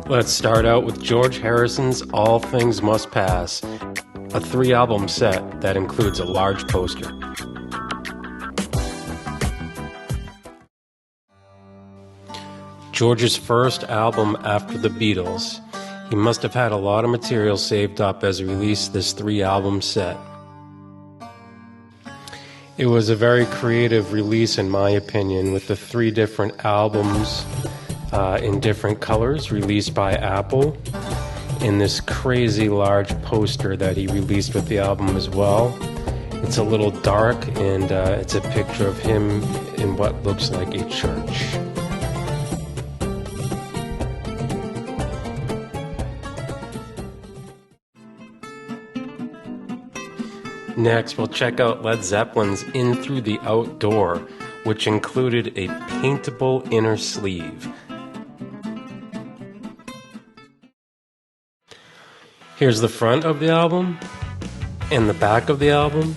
Let's start out with George Harrison's All Things Must Pass, a 3-album set that includes a large poster. George's first album after the Beatles. He must have had a lot of material saved up as he released this 3-album set. It was a very creative release in my opinion, with the 3 different albums in different colors released by Apple, in this crazy large poster that he released with the album as well. It's a little dark, and it's a picture of him in what looks like a church. Next, we'll check out Led Zeppelin's In Through the Outdoor, which included a paintable inner sleeve. Here's the front of the album, and the back of the album,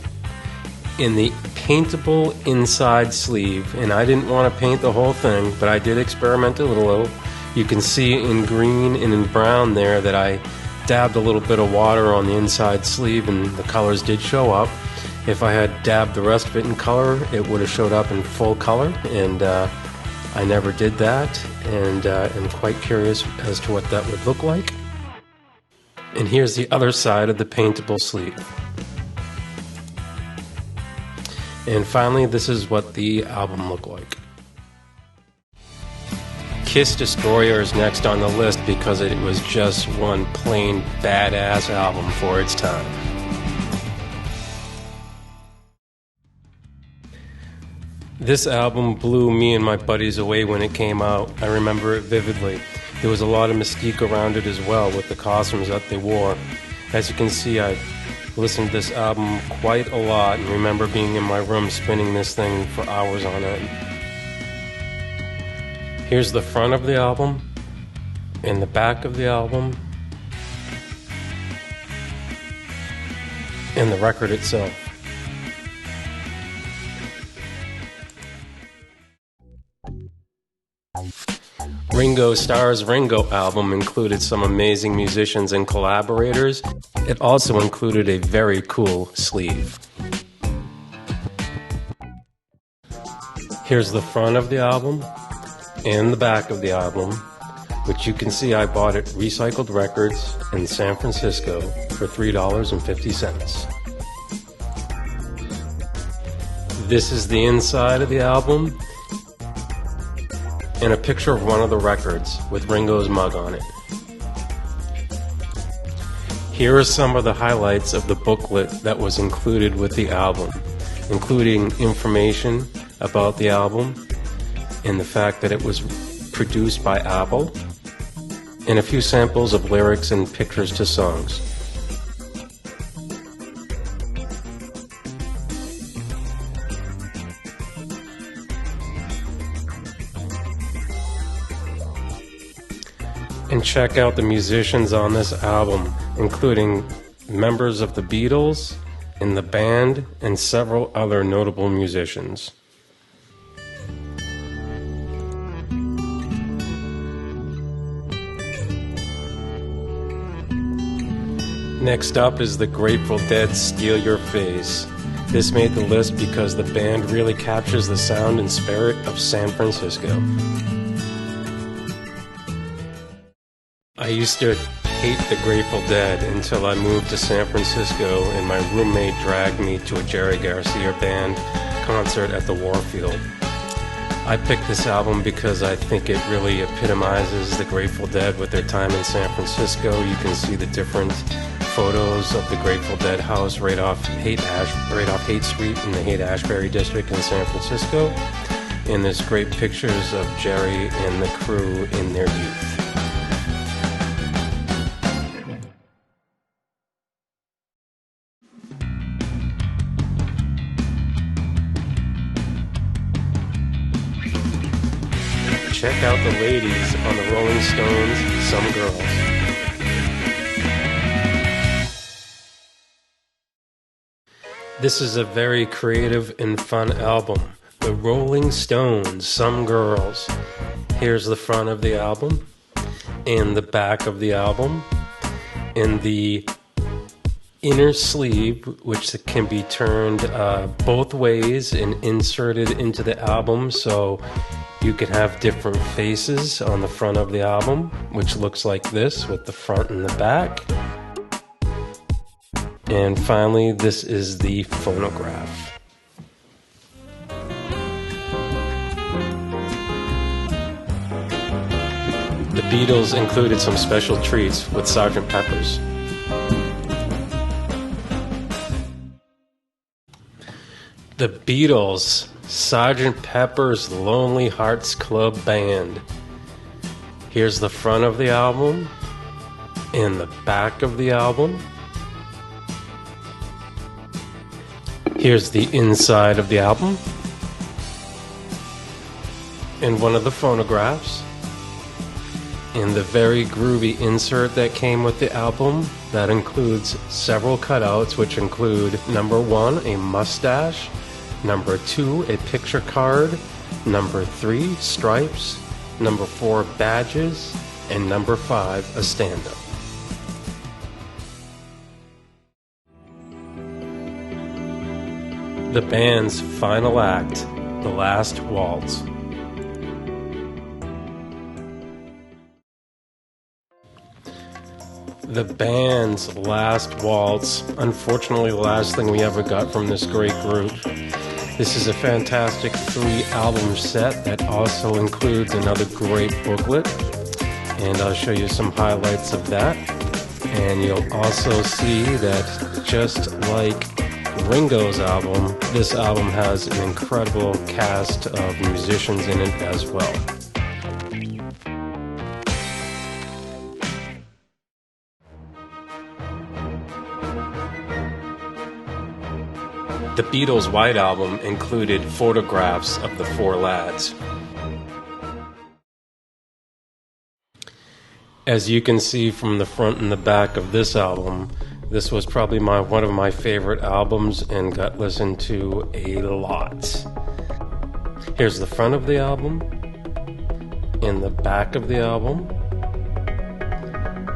in the paintable inside sleeve. And I didn't want to paint the whole thing, but I did experiment a little. You can see in green and in brown there that I dabbed a little bit of water on the inside sleeve, and the colors did show up. If I had dabbed the rest of it in color, it would have showed up in full color, and I never did that, and I'm quite curious as to what that would look like. And here's the other side of the paintable sleeve. And finally, this is what the album looked like. Kiss Destroyer is next on the list because it was just one plain badass album for its time. This album blew me and my buddies away when it came out. I remember it vividly. There was a lot of mystique around it as well with the costumes that they wore. As you can see, I listened to this album quite a lot and remember being in my room spinning this thing for hours on end. Here's the front of the album, and the back of the album, and the record itself. Ringo Starr's Ringo album included some amazing musicians and collaborators. It also included a very cool sleeve. Here's the front of the album and the back of the album, which you can see I bought at Recycled Records in San Francisco for $3.50. This is the inside of the album, and a picture of one of the records with Ringo's mug on it. Here are some of the highlights of the booklet that was included with the album, including information about the album and the fact that it was produced by Apple, and a few samples of lyrics and pictures to songs. And check out the musicians on this album, including members of the Beatles in the band and several other notable musicians. Next up is the Grateful Dead's Steal Your Face. This made the list because the band really captures the sound and spirit of San Francisco. I used to hate the Grateful Dead until I moved to San Francisco and my roommate dragged me to a Jerry Garcia band concert at the Warfield. I picked this album because I think it really epitomizes the Grateful Dead with their time in San Francisco. You can see the different photos of the Grateful Dead house right off Haight Street in the Haight-Ashbury district in San Francisco. And there's great pictures of Jerry and the crew in their youth. Check out the ladies on the Rolling Stones' Some Girls. This is a very creative and fun album The Rolling Stones, Some Girls. Here's the front of the album, and the back of the album, and the inner sleeve, which can be turned both ways and inserted into the album, so you can have different faces on the front of the album, which looks like this with the front and the back. And finally, this is the phonograph. The Beatles included some special treats with Sgt. Pepper's. The Beatles, Sgt. Pepper's Lonely Hearts Club Band. Here's the front of the album and the back of the album. Here's the inside of the album and one of the phonographs. And the very groovy insert that came with the album that includes several cutouts, which include number 1, a mustache, number 2, a picture card, number 3, stripes, number 4, badges, and number 5, a stand-up. The band's final act, The Last Waltz. The band's Last Waltz, unfortunately the last thing we ever got from this great group. This is a fantastic 3-album set that also includes another great booklet, and I'll show you some highlights of that. And you'll also see that just like Ringo's album, this album has an incredible cast of musicians in it as well. The Beatles' White Album included photographs of the 4 lads. As you can see from the front and the back of this album, this was probably one of my favorite albums and got listened to a lot. Here's the front of the album, and the back of the album,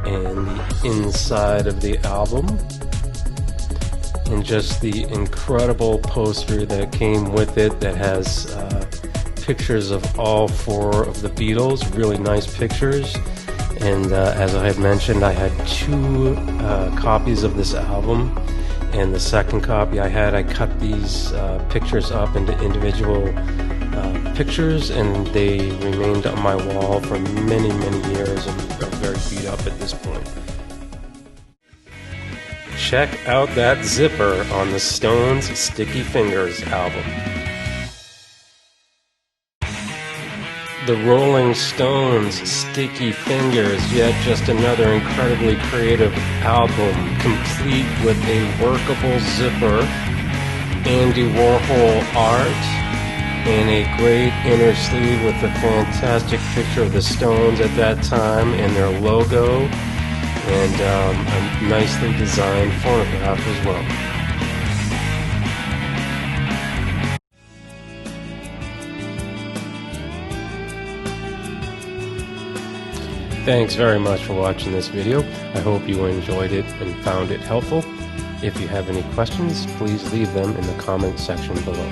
and the inside of the album. And just the incredible poster that came with it that has pictures of all 4 of the Beatles, really nice pictures. And as I had mentioned, I had 2 copies of this album, and the second copy I cut these pictures up into individual pictures, and they remained on my wall for many, many years and are very beat up at this point. Check out that zipper on the Stones' Sticky Fingers album. The Rolling Stones' Sticky Fingers, yet just another incredibly creative album, complete with a workable zipper, Andy Warhol art, and a great inner sleeve with a fantastic picture of the Stones at that time and their logo, and a nicely designed phonograph as well. Thanks very much for watching this video. I hope you enjoyed it and found it helpful. If you have any questions, please leave them in the comment section below.